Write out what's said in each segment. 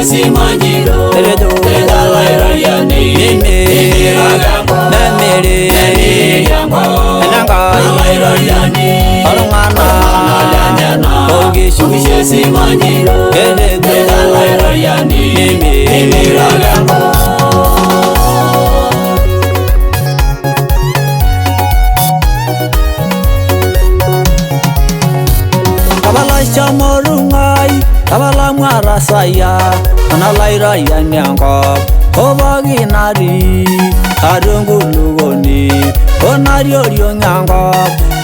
Sugishesi manjiro Edala irayani Emiragambo Nemiri Nemigambo Nala irayani Orongana Sugishesi manjiro Edala irayani Emiragambo Chamorungai, Kabala Marasaya, Analaira Yanyanko, Hobaginari, Arungulugoni, Onario Yanko,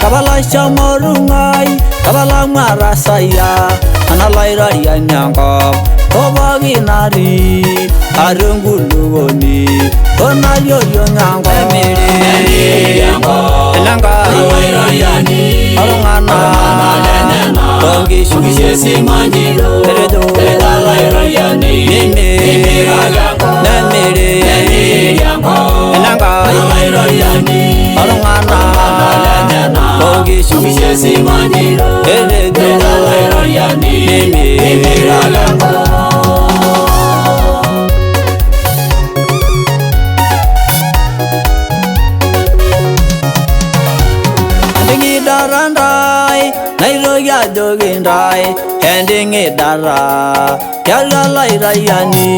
Kabala Chamorungai, Kabala Marasaya, Analaira Yanyanko, Hobaginari, Arungulugoni, Onario Yanko, Sugishesi manjiro Edala irayani Emiragambo Nemigambo Nala irayani Orongana Sugishesi manjiro Edala irayani Emiragambo Darandai, Nairoya Dogindai, ending it Dara, Yala Lairayani,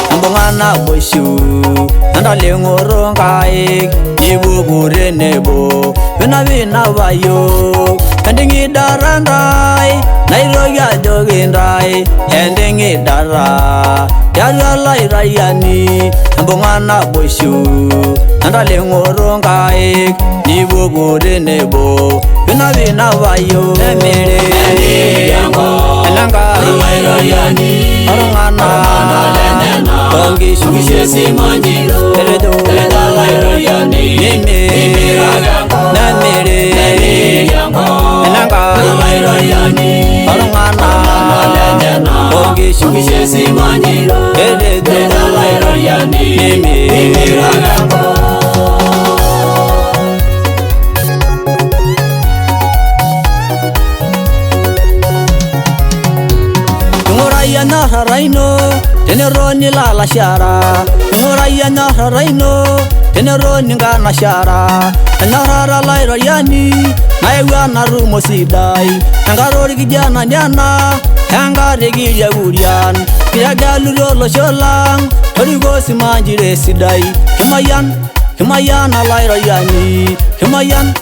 Ambangana Bushu, and a Lingorongai, Nibu Burenebo, Venavina Vayo, ending it Darandai, Nairoya Dogindai, ending it Dara, Yala Lairayani, Ambangana Bushu, and a Lingorongai, Nibu Burenebo. Vina vayo emere elanga irayani orongana tongi sugishesi manjiro edala irayani emiragambo nemere elanga irayani orongana tongi sugishesi manjiro edala irayani emiragambo Ngorayana raino teneroni la la shara Ngorayana raino teneroni ngana shara Nahara la irayani naiwa na rumo sidai Ngarori kijana nyana Ngari gija urian Kiagalu rolo sholang Origosi manjire sidai Himayan la irayani Himayan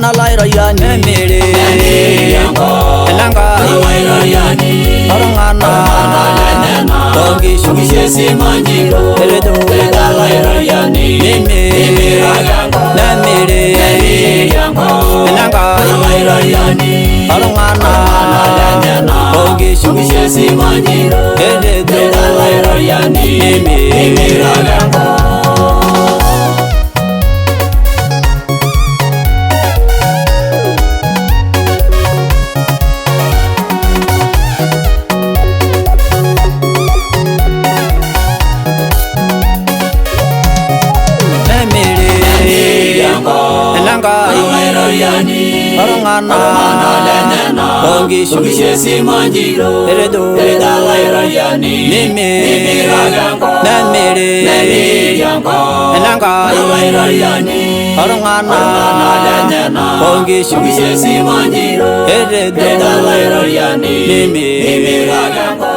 la irayani Emere elanga irayani orongana tongi sugishesi manjiro edala irayani emiragambo nemigambo elanga irayani orongana tongi sugishesi manjiro edala irayani emiragambo Orongana Tongi Sugishesi manjiro Edala irayani Emiragambo Nemigambo Elanga irayani Orongana Tongi Sugishesi manjiro Edala irayani Emiragambo